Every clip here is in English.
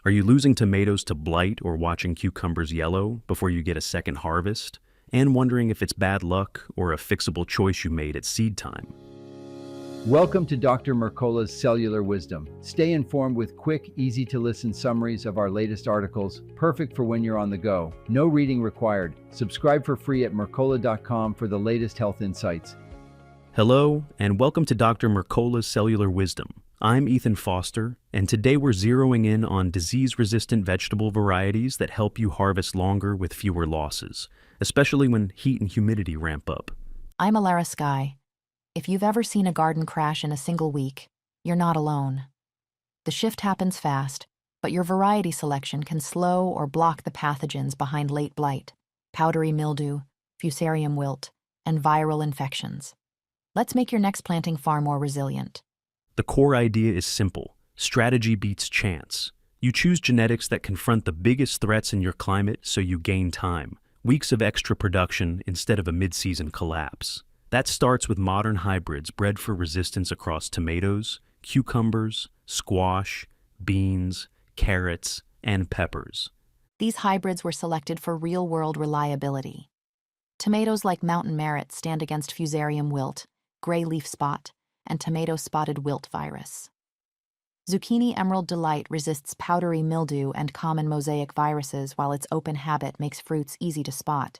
Are you losing tomatoes to blight or watching cucumbers yellow before you get a second harvest? And wondering if it's bad luck or a fixable choice you made at seed time? Welcome to Dr. Mercola's Cellular Wisdom. Stay informed with quick, easy-to-listen summaries of our latest articles, perfect for when you're on the go. No reading required. Subscribe for free at mercola.com for the latest health insights. Hello, and welcome to Dr. Mercola's Cellular Wisdom. I'm Ethan Foster, and today we're zeroing in on disease-resistant vegetable varieties that help you harvest longer with fewer losses, especially when heat and humidity ramp up. I'm Alara Sky. If you've ever seen a garden crash in a single week, you're not alone. The shift happens fast, but your variety selection can slow or block the pathogens behind late blight, powdery mildew, fusarium wilt, and viral infections. Let's make your next planting far more resilient. The core idea is simple. Strategy beats chance. You choose genetics that confront the biggest threats in your climate so you gain time, weeks of extra production instead of a mid-season collapse. That starts with modern hybrids bred for resistance across tomatoes, cucumbers, squash, beans, carrots, and peppers. These hybrids were selected for real-world reliability. Tomatoes like mountain merit stand against fusarium wilt, gray leaf spot, and tomato spotted wilt virus. Zucchini emerald delight resists powdery mildew and common mosaic viruses, while its open habit makes fruits easy to spot.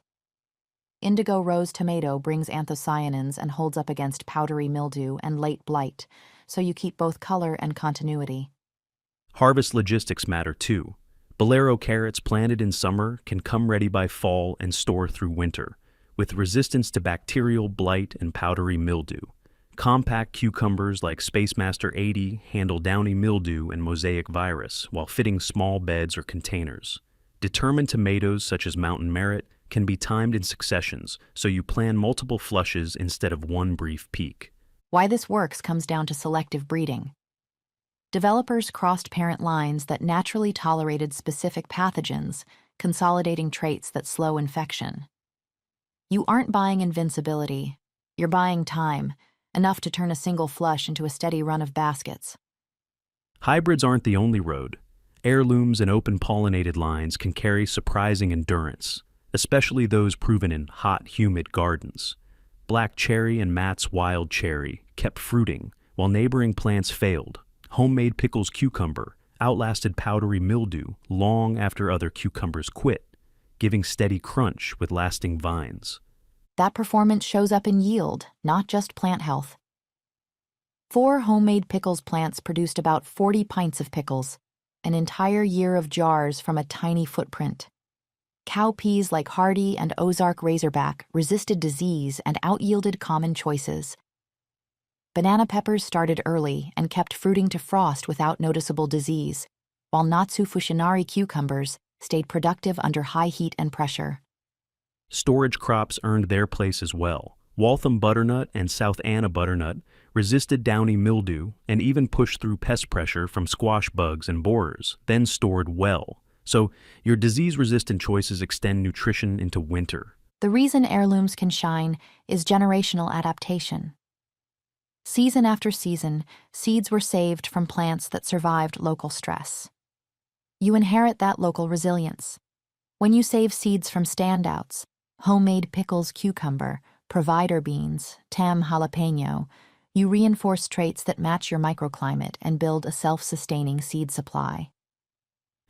Indigo rose tomato brings anthocyanins and holds up against powdery mildew and late blight, so you keep both color and continuity. Harvest logistics matter too. Bolero carrots planted in summer can come ready by fall and store through winter, with resistance to bacterial blight and powdery mildew. Compact cucumbers like Spacemaster 80 handle downy mildew and mosaic virus while fitting small beds or containers. Determined tomatoes such as mountain merit can be timed in successions, so you plan multiple flushes instead of one brief peak. Why this works comes down to selective breeding. Developers crossed parent lines that naturally tolerated specific pathogens, consolidating traits that slow infection. You aren't buying invincibility, you're buying time, enough to turn a single flush into a steady run of baskets. Hybrids aren't the only road. Heirlooms and open-pollinated lines can carry surprising endurance, especially those proven in hot, humid gardens. Black cherry and Matt's wild cherry kept fruiting while neighboring plants failed. Homemade pickles cucumber outlasted powdery mildew long after other cucumbers quit, giving steady crunch with lasting vines. That performance shows up in yield, not just plant health. 4 homemade pickles plants produced about 40 pints of pickles, an entire year of jars from a tiny footprint. Cowpeas like Hardy and Ozark Razorback resisted disease and out-yielded common choices. Banana peppers started early and kept fruiting to frost without noticeable disease, while Natsu Fushinari cucumbers stayed productive under high heat and pressure. Storage crops earned their place as well. Waltham butternut and South Anna butternut resisted downy mildew and even pushed through pest pressure from squash bugs and borers, then stored well. So your disease-resistant choices extend nutrition into winter. The reason heirlooms can shine is generational adaptation. Season after season, seeds were saved from plants that survived local stress. You inherit that local resilience. When you save seeds from standouts, homemade pickles cucumber, provider beans, Tam jalapeno, you reinforce traits that match your microclimate and build a self-sustaining seed supply.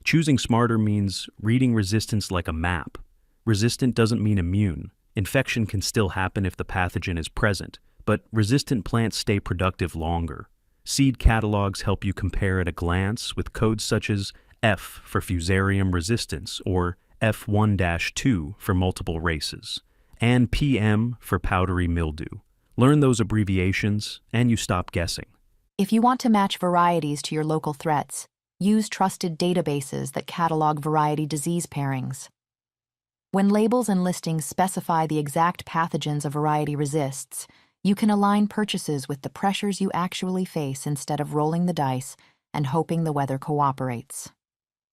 Choosing smarter means reading resistance like a map. Resistant doesn't mean immune. Infection can still happen if the pathogen is present, but resistant plants stay productive longer. Seed catalogs help you compare at a glance with codes such as F for fusarium resistance or F1-2 for multiple races, and PM for powdery mildew. Learn those abbreviations, and you stop guessing. If you want to match varieties to your local threats, use trusted databases that catalog variety disease pairings. When labels and listings specify the exact pathogens a variety resists, you can align purchases with the pressures you actually face instead of rolling the dice and hoping the weather cooperates.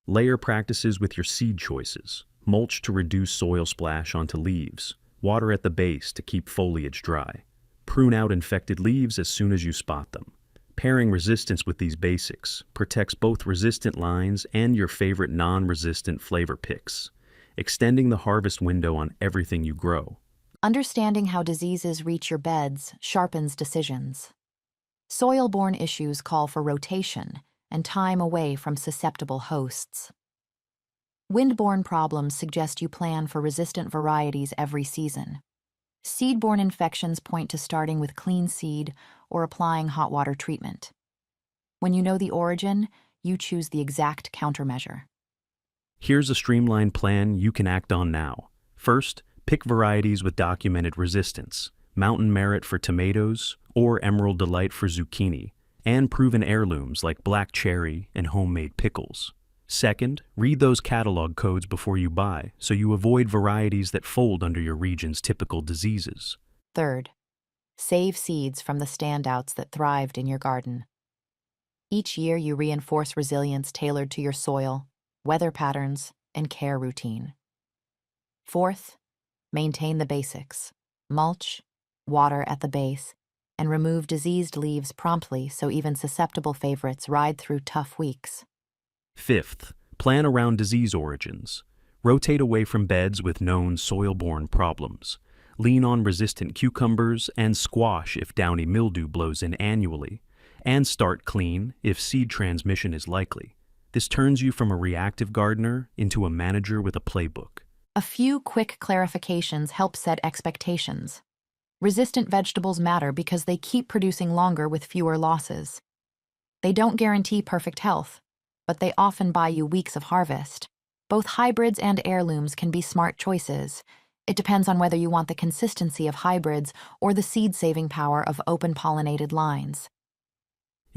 Layer practices with your seed choices. Mulch to reduce soil splash onto leaves. Water at the base to keep foliage dry. Prune out infected leaves as soon as you spot them. Pairing resistance with these basics protects both resistant lines and your favorite non-resistant flavor picks, extending the harvest window on everything you grow. Understanding how diseases reach your beds sharpens decisions. Soil-borne issues call for rotation and time away from susceptible hosts. Wind-borne problems suggest you plan for resistant varieties every season. Seed-borne infections point to starting with clean seed or applying hot water treatment. When you know the origin, you choose the exact countermeasure. Here's a streamlined plan you can act on now. First, pick varieties with documented resistance, Mountain Merit for tomatoes or Emerald Delight for zucchini, and proven heirlooms like black cherry and homemade pickles. Second, read those catalog codes before you buy so you avoid varieties that fold under your region's typical diseases. Third, save seeds from the standouts that thrived in your garden. Each year you reinforce resilience tailored to your soil, weather patterns, and care routine. Fourth, maintain the basics. Mulch, water at the base, and remove diseased leaves promptly so even susceptible favorites ride through tough weeks. Fifth, plan around disease origins. Rotate away from beds with known soil-borne problems. Lean on resistant cucumbers and squash if downy mildew blows in annually. And start clean if seed transmission is likely. This turns you from a reactive gardener into a manager with a playbook. A few quick clarifications help set expectations. Resistant vegetables matter because they keep producing longer with fewer losses. They don't guarantee perfect health, but they often buy you weeks of harvest. Both hybrids and heirlooms can be smart choices. It depends on whether you want the consistency of hybrids or the seed-saving power of open-pollinated lines.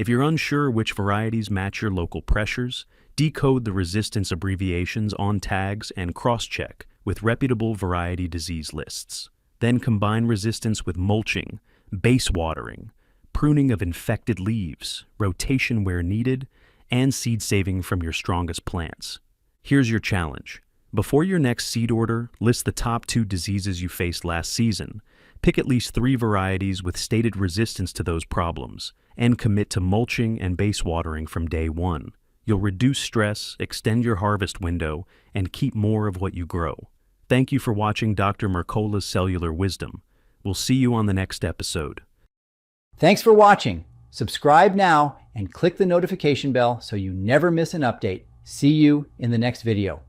If you're unsure which varieties match your local pressures, decode the resistance abbreviations on tags and cross-check with reputable variety disease lists. Then combine resistance with mulching, base watering, pruning of infected leaves, rotation where needed, and seed saving from your strongest plants. Here's your challenge. Before your next seed order, list the top 2 diseases you faced last season. Pick at least 3 varieties with stated resistance to those problems, and commit to mulching and base watering from day 1. You'll reduce stress, extend your harvest window, and keep more of what you grow. Thank you for watching Dr. Mercola's Cellular Wisdom. We'll see you on the next episode. Thanks for watching. Subscribe now and click the notification bell so you never miss an update. See you in the next video.